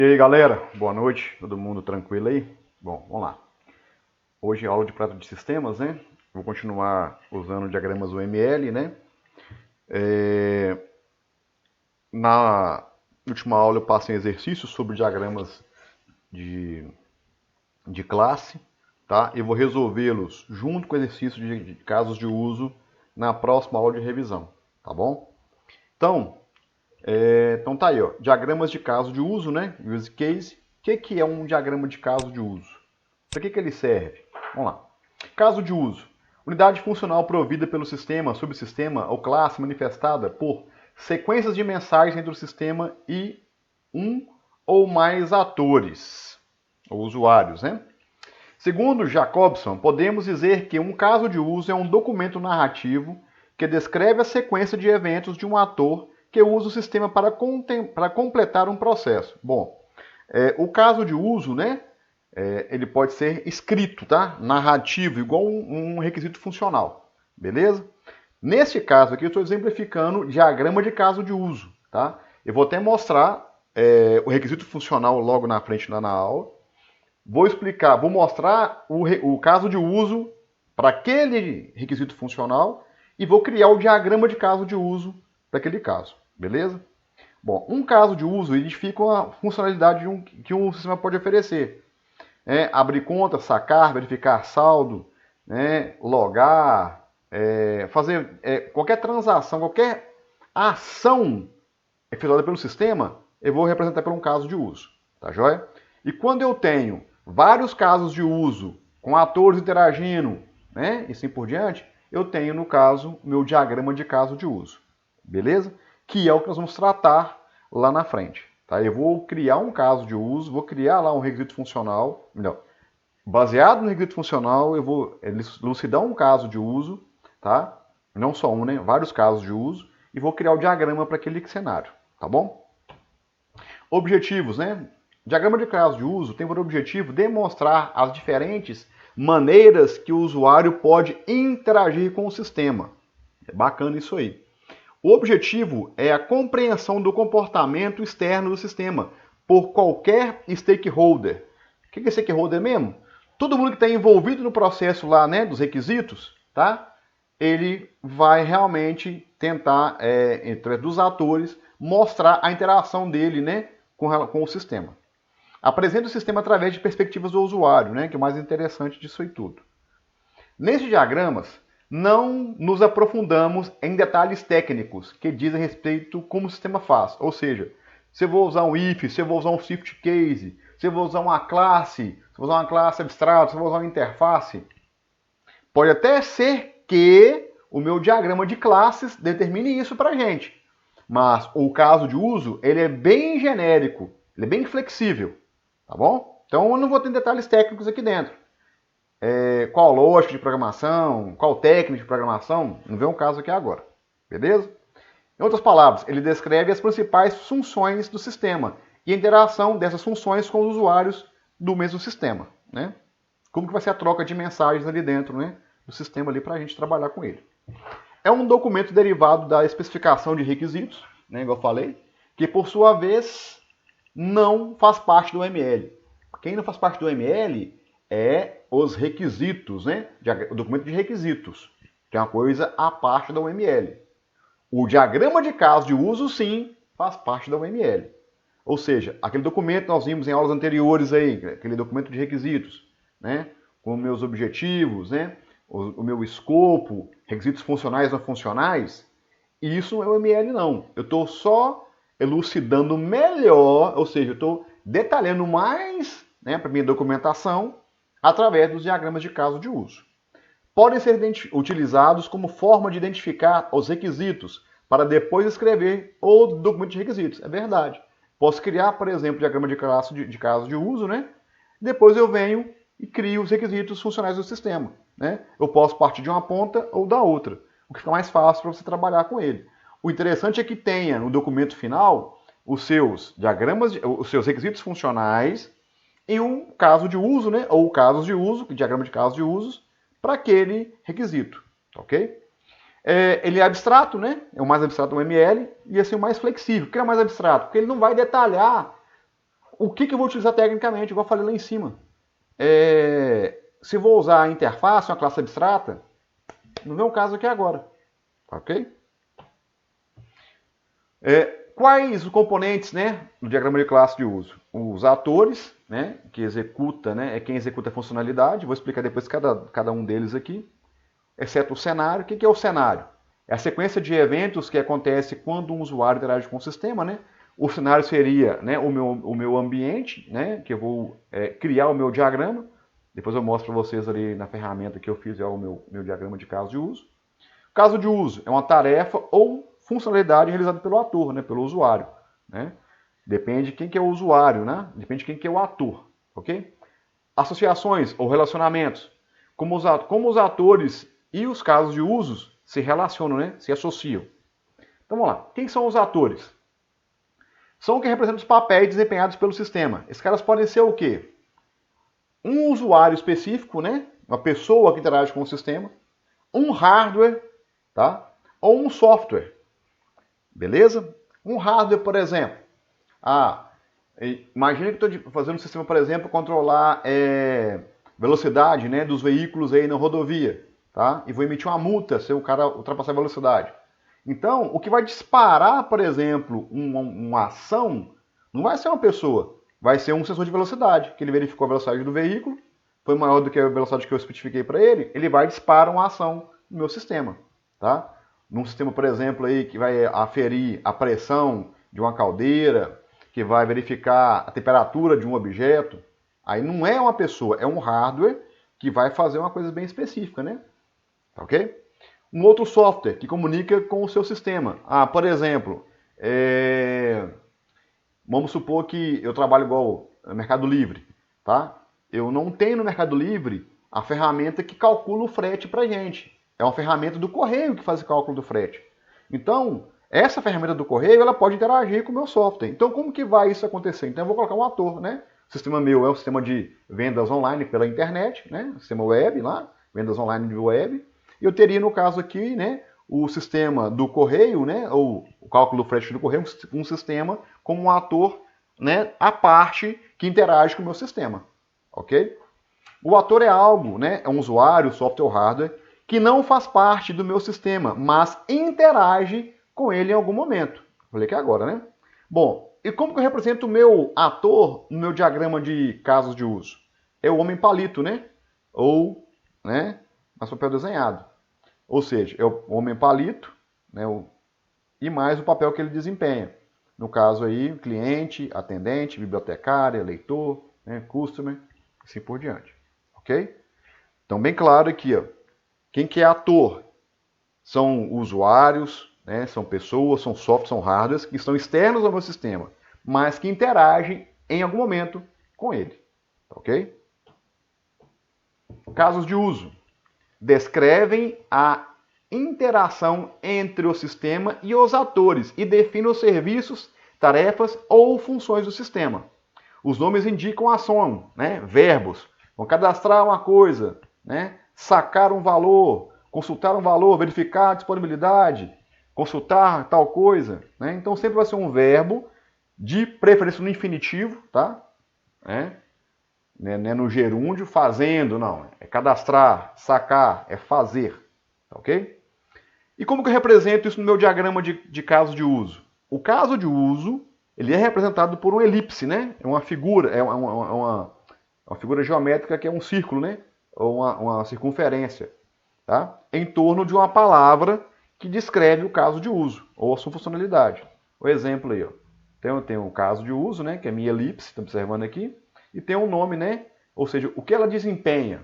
E aí galera, boa noite, todo mundo tranquilo aí? Bom, vamos lá. Hoje é aula de prato de sistemas, né? Vou continuar usando diagramas UML, né? Na última aula eu passei exercícios sobre diagramas de, de classe, tá? Eu vou resolvê-los junto com exercícios de casos de uso na próxima aula de revisão, tá bom? Então tá aí, ó, diagramas de caso de uso, né? Use case. O que é um diagrama de caso de uso? Para que ele serve? Vamos lá. Caso de uso. Unidade funcional provida pelo sistema, subsistema ou classe manifestada por sequências de mensagens entre o sistema e um ou mais atores, ou usuários, né? Segundo Jacobson, podemos dizer que um caso de uso é um documento narrativo que descreve a sequência de eventos de um ator que usa o sistema para completar um processo. Bom, o caso de uso, né, ele pode ser escrito, tá? Narrativo, igual um requisito funcional, beleza? Neste caso aqui, eu estou exemplificando diagrama de caso de uso, tá? Eu vou até mostrar o requisito funcional logo na frente lá na aula. Vou explicar, vou mostrar o caso de uso para aquele requisito funcional e vou criar o diagrama de caso de uso para aquele caso, beleza? Bom, um caso de uso identifica uma funcionalidade que um sistema pode oferecer. Abrir conta, sacar, verificar saldo, né, logar, fazer qualquer transação, qualquer ação efetuada pelo sistema, eu vou representar por um caso de uso, tá joia? E quando eu tenho vários casos de uso com atores interagindo, né, e assim por diante, eu tenho, no caso, meu diagrama de caso de uso, beleza? Que é o que nós vamos tratar lá na frente. Tá? Eu vou criar um caso de uso, vou criar lá um requisito funcional, melhor, baseado no requisito funcional, eu vou elucidar um caso de uso, tá? Não só um, né? Vários casos de uso, e vou criar o diagrama para aquele cenário, tá bom? Objetivos, né? Diagrama de caso de uso tem por objetivo demonstrar as diferentes maneiras que o usuário pode interagir com o sistema. É bacana isso aí. O objetivo é a compreensão do comportamento externo do sistema por qualquer stakeholder. O que é stakeholder mesmo? Todo mundo que está envolvido no processo lá, né, dos requisitos, tá? Ele vai realmente tentar, entre dos atores, mostrar a interação dele, né, com o sistema. Apresenta o sistema através de perspectivas do usuário, né, que é o mais interessante disso aí tudo. Nesses diagramas, não nos aprofundamos em detalhes técnicos que dizem respeito como o sistema faz. Ou seja, se eu vou usar um if, se eu vou usar um shift case, se eu vou usar uma classe, se eu vou usar uma classe abstrata, se eu vou usar uma interface. Pode até ser que o meu diagrama de classes determine isso para a gente. Mas o caso de uso, ele é bem genérico, ele é bem flexível, tá bom? Então eu não vou ter detalhes técnicos aqui dentro. Qual lógica de programação, qual técnica de programação, não vem um caso aqui agora, beleza? Em outras palavras, ele descreve as principais funções do sistema e a interação dessas funções com os usuários do mesmo sistema, né? Como que vai ser a troca de mensagens ali dentro, né, do sistema ali para a gente trabalhar com ele. É um documento derivado da especificação de requisitos, né, igual eu falei, que por sua vez não faz parte do ML. Quem não faz parte do ML é os requisitos, né? O documento de requisitos, que é uma coisa à parte da UML. O diagrama de caso de uso, sim, faz parte da UML. Ou seja, aquele documento que nós vimos em aulas anteriores aí, aquele documento de requisitos, né? Com meus objetivos, né? O meu escopo, requisitos funcionais ou não funcionais, isso não é UML não. Eu estou só elucidando melhor, ou seja, eu estou detalhando mais, né, para minha documentação através dos diagramas de caso de uso. Podem ser utilizados como forma de identificar os requisitos para depois escrever o documento de requisitos. É verdade. Posso criar, por exemplo, diagrama de caso de uso, né? Depois eu venho e crio os requisitos funcionais do sistema, né? Eu posso partir de uma ponta ou da outra, o que fica mais fácil para você trabalhar com ele. O interessante é que tenha no documento final os seus diagramas, os seus requisitos funcionais e um caso de uso, né? Ou casos de uso, diagrama de casos de usos, para aquele requisito, ok? Ele é abstrato, né? É o mais abstrato do ML e assim o mais flexível. Por que é mais abstrato? Porque ele não vai detalhar o que eu vou utilizar tecnicamente, igual eu falei lá em cima? Se vou usar a interface, uma classe abstrata, não vem o caso aqui agora. Ok? Quais os componentes, né, do diagrama de classe de uso? Os atores, né, que executa, né, é quem executa a funcionalidade. Vou explicar depois cada um deles aqui. Exceto o cenário. O que é o cenário? É a sequência de eventos que acontece quando um usuário interage com o sistema, né? O cenário seria, né, o meu ambiente, né, que eu vou criar o meu diagrama. Depois eu mostro para vocês ali na ferramenta que eu fiz o meu diagrama de caso de uso. O caso de uso é uma tarefa ou funcionalidade realizada pelo ator, né, pelo usuário. Né? Depende de quem que é o usuário, né? Depende de quem que é o ator. Ok? Associações ou relacionamentos. Como os atores e os casos de usos se relacionam, né? Se associam. Então vamos lá. Quem são os atores? São quem representam os papéis desempenhados pelo sistema. Esses caras podem ser o quê? Um usuário específico, né? Uma pessoa que interage com o sistema. Um hardware, tá? Ou um software. Beleza? Um hardware, por exemplo. Imagina que estou fazendo um sistema, por exemplo, controlar velocidade, né, dos veículos aí na rodovia, tá? E vou emitir uma multa se o cara ultrapassar a velocidade. Então, o que vai disparar, por exemplo, uma ação, não vai ser uma pessoa, vai ser um sensor de velocidade, que ele verificou a velocidade do veículo, foi maior do que a velocidade que eu especifiquei para ele vai disparar uma ação no meu sistema, tá? Num sistema, por exemplo, aí, que vai aferir a pressão de uma caldeira, que vai verificar a temperatura de um objeto, aí não é uma pessoa, é um hardware que vai fazer uma coisa bem específica, né? Ok? Um outro software que comunica com o seu sistema. Por exemplo, vamos supor que eu trabalho igual no Mercado Livre, tá? Eu não tenho no Mercado Livre a ferramenta que calcula o frete pra gente. É uma ferramenta do correio que faz o cálculo do frete. Então, essa ferramenta do correio, ela pode interagir com o meu software. Então, como que vai isso acontecer? Então, eu vou colocar um ator, né? O sistema meu é um sistema de vendas online pela internet, né? Sistema web lá, vendas online de web. E eu teria, no caso aqui, né, o sistema do correio, né, ou o cálculo do frete do correio, um sistema como um ator, né, à parte que interage com o meu sistema. Ok? O ator é algo, né, é um usuário, software ou hardware, que não faz parte do meu sistema, mas interage com ele em algum momento. Falei que é agora, né? Bom, e como que eu represento o meu ator no meu diagrama de casos de uso? É o homem palito, né? Ou, né, mais papel desenhado. Ou seja, é o homem palito, né, e mais o papel que ele desempenha. No caso aí, cliente, atendente, bibliotecária, leitor, né, customer, assim por diante. Ok? Então, bem claro aqui, ó. Quem que é ator? São usuários, né, são pessoas, são softwares, são hardwares que estão externos ao meu sistema, mas que interagem em algum momento com ele. Ok? Casos de uso. Descrevem a interação entre o sistema e os atores e definem os serviços, tarefas ou funções do sistema. Os nomes indicam ação, né? Verbos. Vão cadastrar uma coisa, né? Sacar um valor, consultar um valor, verificar a disponibilidade, consultar tal coisa. Né? Então sempre vai ser um verbo, de preferência no infinitivo, tá? Não é no gerúndio, fazendo, não. É cadastrar, sacar, é fazer. Ok? E como que eu represento isso no meu diagrama de caso de uso? O caso de uso, ele é representado por uma elipse, né? É uma figura, uma figura geométrica que é um círculo, né? Ou uma circunferência, tá? Em torno de uma palavra que descreve o caso de uso, ou a sua funcionalidade. O exemplo aí, ó. Então eu tenho o caso de uso, né? Que é a minha elipse, estão observando aqui. E tem um nome, né? Ou seja, o que ela desempenha.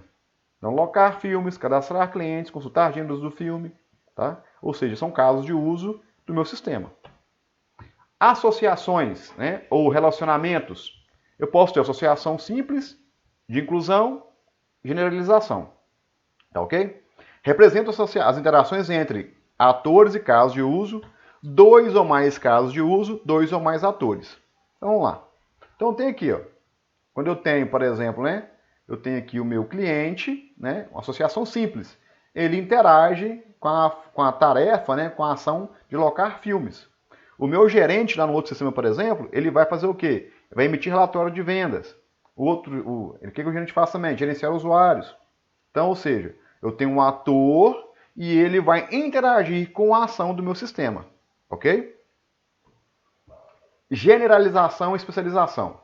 Então, locar filmes, cadastrar clientes, consultar agendas do filme, tá? Ou seja, são casos de uso do meu sistema. Associações, né? Ou relacionamentos. Eu posso ter associação simples, de inclusão, generalização. Tá ok? Represento as interações entre atores e casos de uso, dois ou mais casos de uso, dois ou mais atores. Então, vamos lá. Então, tem aqui, ó. Quando eu tenho, por exemplo, né? Eu tenho aqui o meu cliente, né? Uma associação simples. Ele interage com a tarefa, né? Com a ação de locar filmes. O meu gerente lá no outro sistema, por exemplo, ele vai fazer o quê? vai emitir relatório de vendas. O que o gerente faz também? Gerenciar usuários. Então, ou seja, eu tenho um ator e ele vai interagir com a ação do meu sistema. Ok? Generalização e especialização.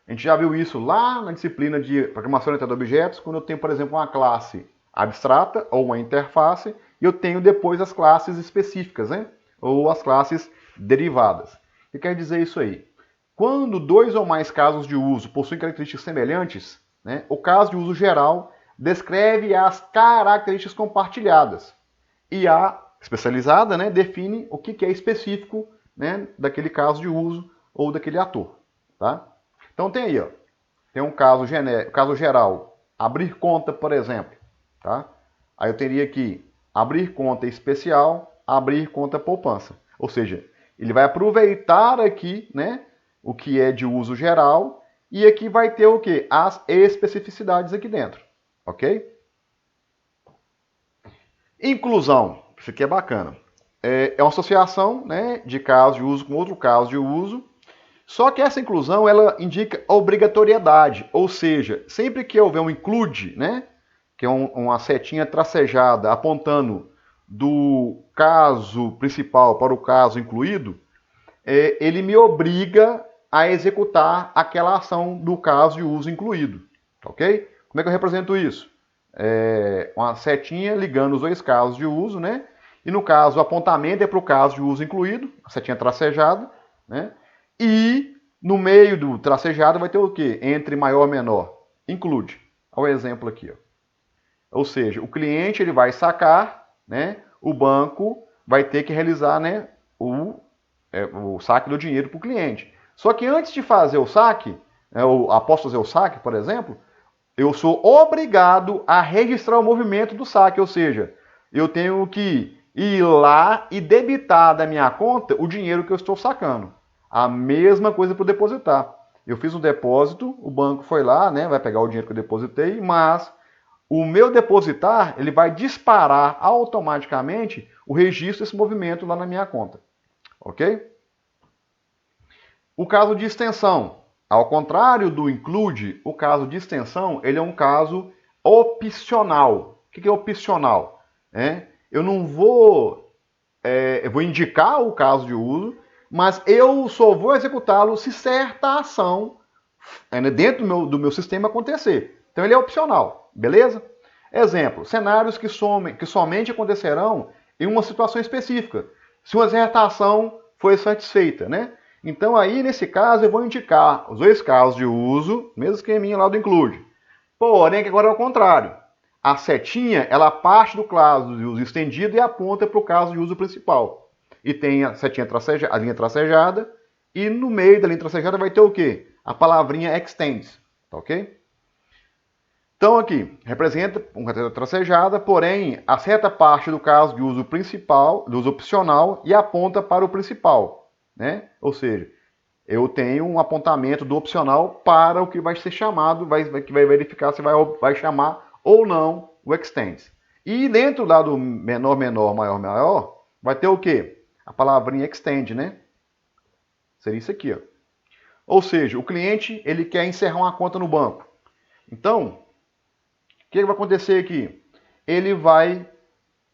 A gente já viu isso lá na disciplina de programação orientada a objetos, quando eu tenho, por exemplo, uma classe abstrata ou uma interface, e eu tenho depois as classes específicas, né? Ou as classes derivadas. O que quer dizer isso aí? Quando dois ou mais casos de uso possuem características semelhantes, né, o caso de uso geral descreve as características compartilhadas. E a especializada, né, define o que é específico, né, daquele caso de uso ou daquele ator. Tá? Então tem aí, ó, tem um caso geral, abrir conta, por exemplo. Tá? Aí eu teria aqui abrir conta especial, abrir conta poupança. Ou seja, ele vai aproveitar aqui, né, o que é de uso geral e aqui vai ter o que? As especificidades aqui dentro. Ok? Inclusão. Isso aqui é bacana. É uma associação, né, de caso de uso com outro caso de uso. Só que essa inclusão ela indica obrigatoriedade, ou seja, sempre que houver um include, né, que é uma setinha tracejada apontando do caso principal para o caso incluído, ele me obriga a executar aquela ação do caso de uso incluído. Ok? Como é que eu represento isso? Uma setinha ligando os dois casos de uso, né? E no caso, o apontamento é para o caso de uso incluído, a setinha tracejada, né? E no meio do tracejado vai ter o quê? Entre maior e menor. Include. Olha o exemplo aqui. Ó. Ou seja, o cliente ele vai sacar, né? O banco vai ter que realizar, né, o saque do dinheiro para o cliente. Só que antes de fazer o saque, após fazer o saque, por exemplo, eu sou obrigado a registrar o movimento do saque, ou seja, eu tenho que ir lá e debitar da minha conta o dinheiro que eu estou sacando. A mesma coisa para o depositar. Eu fiz um depósito, o banco foi lá, né, vai pegar o dinheiro que eu depositei, mas o meu depositar ele vai disparar automaticamente o registro desse movimento lá na minha conta. Ok? O caso de extensão. Ao contrário do include, o caso de extensão ele é um caso opcional. O que é opcional? Eu não vou, eu vou indicar o caso de uso, mas eu só vou executá-lo se certa ação dentro do meu sistema acontecer. Então ele é opcional, beleza? Exemplo, cenários que somente acontecerão em uma situação específica, se uma certa ação foi satisfeita, né? Então aí, nesse caso, eu vou indicar os dois casos de uso, mesmo esqueminha lá do include. Porém, que agora é o contrário. A setinha, ela parte do caso de uso estendido e aponta para o caso de uso principal. E tem a setinha a linha tracejada, e no meio da linha tracejada vai ter o quê? A palavrinha extends, tá ok? Então aqui, representa uma tracejada, porém, a certa parte do caso de uso principal, do uso opcional, e aponta para o principal, né? Ou seja, eu tenho um apontamento do opcional para o que vai ser chamado, que vai verificar se vai chamar ou não o extends. E dentro lá do menor, menor, maior, maior, vai ter o quê? A palavrinha extend, né? Seria isso aqui, ó. Ou seja, o cliente ele quer encerrar uma conta no banco. Então, o que vai acontecer aqui? Ele vai,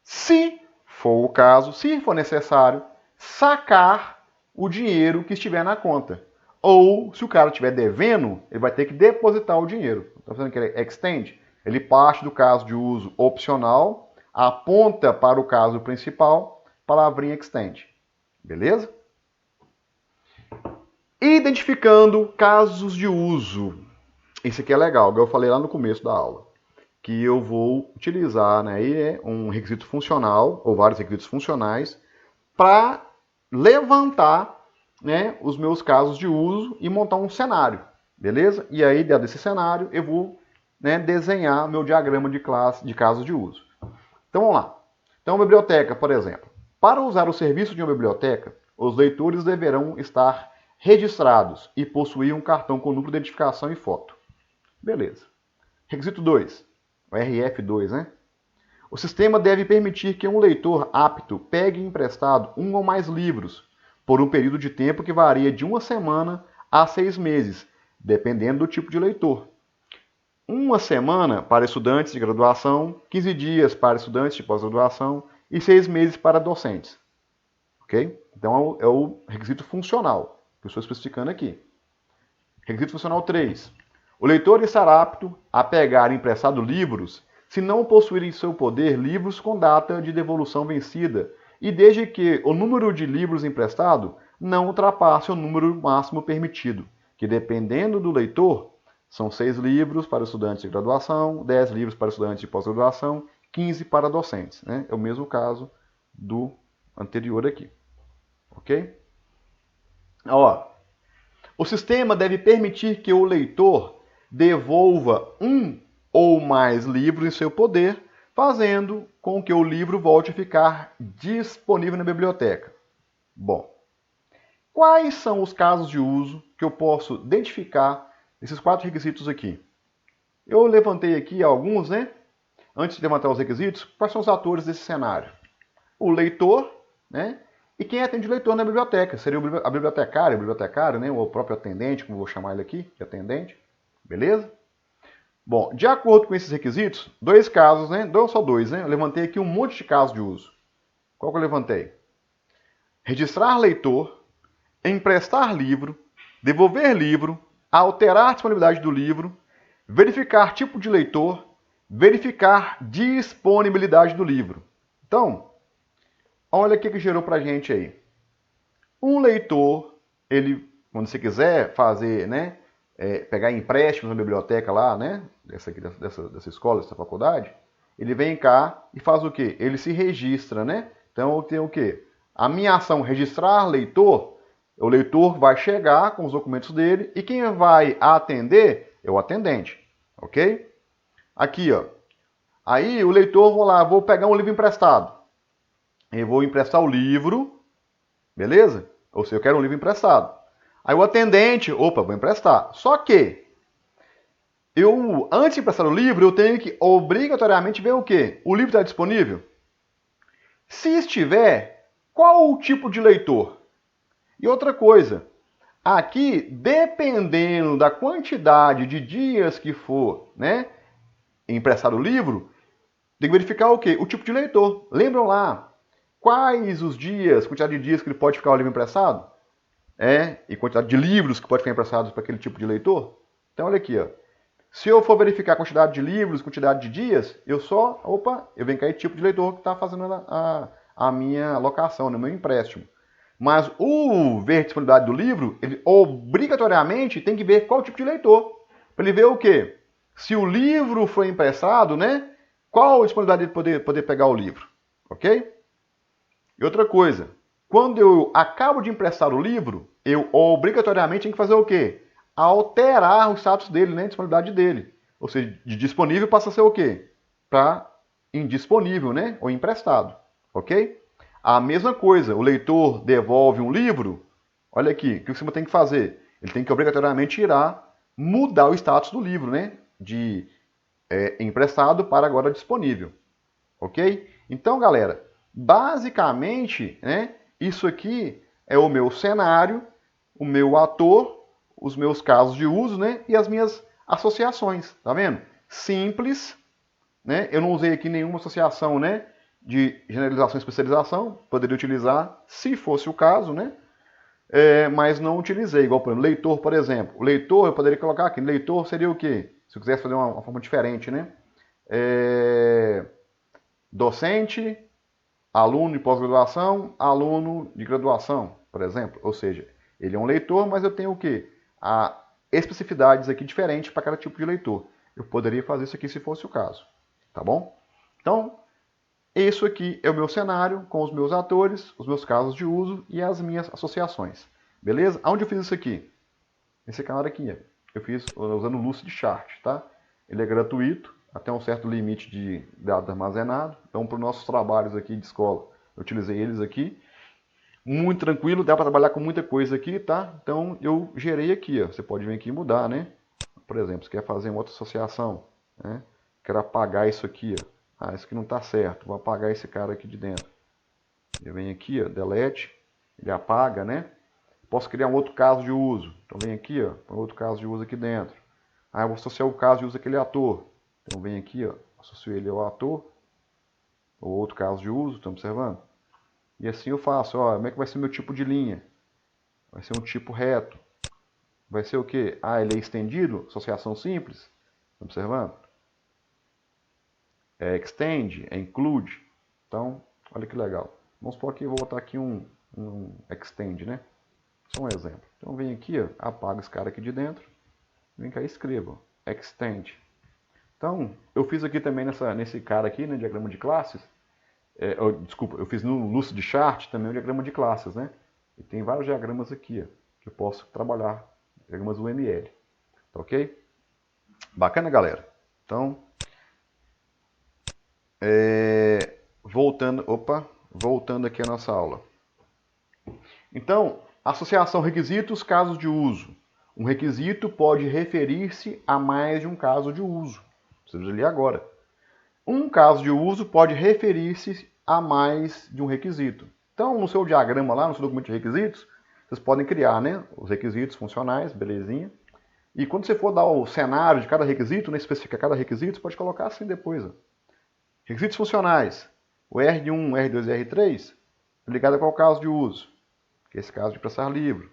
se for o caso, se for necessário, sacar o dinheiro que estiver na conta. Ou, se o cara estiver devendo, ele vai ter que depositar o dinheiro. Está vendo que ele extend? Ele parte do caso de uso opcional, aponta para o caso principal, palavrinha extend. Beleza? Identificando casos de uso. Isso aqui é legal, eu falei lá no começo da aula. Que eu vou utilizar, né, um requisito funcional, ou vários requisitos funcionais, para levantar, né, os meus casos de uso e montar um cenário, beleza? E aí, dentro desse cenário, eu vou, né, desenhar meu diagrama de casos de uso. Então, vamos lá. Então, biblioteca, por exemplo. Para usar o serviço de uma biblioteca, os leitores deverão estar registrados e possuir um cartão com número de identificação e foto. Beleza. Requisito 2. O RF2, né? O sistema deve permitir que um leitor apto pegue emprestado um ou mais livros por um período de tempo que varia de uma semana a 6 meses, dependendo do tipo de leitor. Uma semana para estudantes de graduação, 15 dias para estudantes de pós-graduação e 6 meses para docentes. Ok? Então é o requisito funcional, que eu estou especificando aqui. Requisito funcional 3. O leitor estará apto a pegar emprestado livros se não possuir em seu poder livros com data de devolução vencida e desde que o número de livros emprestado não ultrapasse o número máximo permitido, que dependendo do leitor, são 6 livros para estudantes de graduação, 10 livros para estudantes de pós-graduação, 15 para docentes. Né? É o mesmo caso do anterior aqui. Ok? Ó, o sistema deve permitir que o leitor devolva um ou mais livros em seu poder, fazendo com que o livro volte a ficar disponível na biblioteca. Bom, quais são os casos de uso que eu posso identificar nesses 4 requisitos aqui? Eu levantei aqui alguns, né? Antes de levantar os requisitos, quais são os atores desse cenário? O leitor, né? E quem atende o leitor na biblioteca? Seria a bibliotecária, o bibliotecário, né? Ou o próprio atendente, como eu vou chamar ele aqui, de atendente. Beleza? Bom, de acordo com esses requisitos, 2 casos, né? Só dois, né? Eu levantei aqui um monte de casos de uso. Qual que eu levantei? Registrar leitor, emprestar livro, devolver livro, alterar a disponibilidade do livro, verificar tipo de leitor, verificar disponibilidade do livro. Então, olha o que gerou pra gente aí. Um leitor, ele, quando você quiser fazer, né, pegar empréstimos na biblioteca lá, né, dessa escola, dessa faculdade, ele vem cá e faz o quê? Ele se registra, né? Então eu tenho o quê? A minha ação registrar leitor, o leitor vai chegar com os documentos dele e quem vai atender é o atendente, ok? Aqui, ó. Aí o leitor, vou pegar um livro emprestado. Eu vou emprestar o livro, beleza? Ou seja, eu quero um livro emprestado. Aí o atendente, opa, vou emprestar. Só que, antes de emprestar o livro, eu tenho que obrigatoriamente ver o quê? O livro está disponível? Se estiver, qual o tipo de leitor? E outra coisa, aqui, dependendo da quantidade de dias que for, né, emprestar o livro, tem que verificar o quê? O tipo de leitor. Lembram lá quais os dias, quantidade de dias que ele pode ficar o livro emprestado? E quantidade de livros que pode ficar emprestados para aquele tipo de leitor? Então, olha aqui, ó. Se eu for verificar a quantidade de livros, quantidade de dias, eu venho cair tipo de leitor que está fazendo a minha alocação, né, o meu empréstimo. Mas o ver disponibilidade do livro, ele obrigatoriamente tem que ver qual tipo de leitor. Para ele ver o quê? Se o livro foi emprestado, né? Qual a disponibilidade de poder pegar o livro? Ok? E outra coisa, quando eu acabo de emprestar o livro, eu obrigatoriamente tenho que fazer o quê? Alterar o status dele, né? A disponibilidade dele. Ou seja, de disponível passa a ser o quê? Para indisponível, né? Ou emprestado. Ok? A mesma coisa, o leitor devolve um livro, olha aqui, o que você tem que fazer? Ele tem que obrigatoriamente mudar o status do livro, né? De emprestado para agora disponível. Ok? Então, galera, basicamente, né, isso aqui é o meu cenário, o meu ator, os meus casos de uso, né, e as minhas associações, tá vendo? Simples, né? Eu não usei aqui nenhuma associação, né, de generalização e especialização, poderia utilizar se fosse o caso, né? Mas não utilizei, igual por exemplo, leitor, por exemplo. O leitor, eu poderia colocar aqui, leitor seria o quê? Se eu quisesse fazer uma forma diferente, né? Docente, aluno de pós-graduação, aluno de graduação, por exemplo. Ou seja, ele é um leitor, mas eu tenho o quê? Especificidades aqui diferentes para cada tipo de leitor. Eu poderia fazer isso aqui se fosse o caso, tá bom? Então, isso aqui é o meu cenário com os meus atores, os meus casos de uso e as minhas associações. Beleza? Aonde eu fiz isso aqui? Nesse canal aqui. Eu fiz usando o Lucidchart, tá? Ele é gratuito, até um certo limite de dados armazenados. Então, para os nossos trabalhos aqui de escola, eu utilizei eles aqui. Muito tranquilo, dá para trabalhar com muita coisa aqui, tá? Então, eu gerei aqui, ó. Você pode vir aqui e mudar, né? Por exemplo, você quer fazer uma outra associação, né? Quero apagar isso aqui, ó. Isso aqui não está certo, vou apagar esse cara aqui de dentro. Ele vem aqui, ó, delete, ele apaga, né? Posso criar um outro caso de uso. Então vem aqui, ó, põe outro caso de uso aqui dentro. Aí eu vou associar o caso de uso àquele ator. Então vem aqui, ó, associo ele ao ator. Ou outro caso de uso, estão observando? E assim eu faço, ó, como é que vai ser meu tipo de linha? Vai ser um tipo reto. Vai ser o quê? Ah, ele é estendido? Associação simples. Estão observando? É extend, é include. Então, olha que legal. Vamos supor que eu vou botar aqui um extend, né? Só um exemplo. Então vem aqui, ó, apago esse cara aqui de dentro. Vem cá e escrevo. Extend. Então, eu fiz aqui também nesse cara aqui, né, diagrama de classes. Desculpa, eu fiz no Lucid Chart também o diagrama de classes, né? E tem vários diagramas aqui, ó, que eu posso trabalhar. Diagramas UML. Tá ok? Bacana, galera? Então, voltando aqui à nossa aula. Então, associação requisitos, casos de uso. Um requisito pode referir-se a mais de um caso de uso. Preciso ler agora. Um caso de uso pode referir-se a mais de um requisito. Então, no seu diagrama lá, no seu documento de requisitos, vocês podem criar, né, os requisitos funcionais, belezinha. E quando você for dar o cenário de cada requisito, né, especificar cada requisito, você pode colocar assim depois. Ó. Requisitos funcionais. O R1, R2 e R3 ligado a qual caso de uso? Que é esse caso de prestar livro.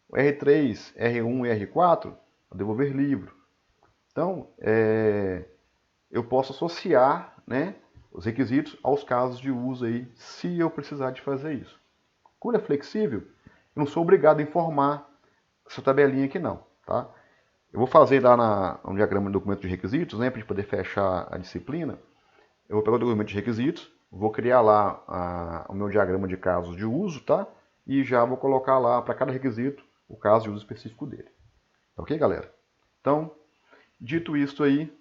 O R3, R1 e R4, devolver livro. Então, eu posso associar, né, os requisitos aos casos de uso aí, se eu precisar de fazer isso. Como ele é flexível, eu não sou obrigado a informar essa tabelinha aqui não, tá? Eu vou fazer lá no diagrama do documento de requisitos, né, para a gente poder fechar a disciplina. Eu vou pegar o documento de requisitos, vou criar lá o meu diagrama de casos de uso, tá? E já vou colocar lá para cada requisito o caso de uso específico dele. Tá ok, galera? Então, dito isso aí,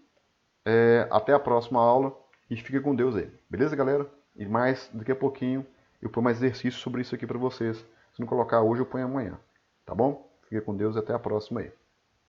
até a próxima aula e fique com Deus aí. Beleza, galera? E mais, daqui a pouquinho, eu ponho mais exercícios sobre isso aqui para vocês. Se não colocar hoje, eu ponho amanhã. Tá bom? Fique com Deus e até a próxima aí.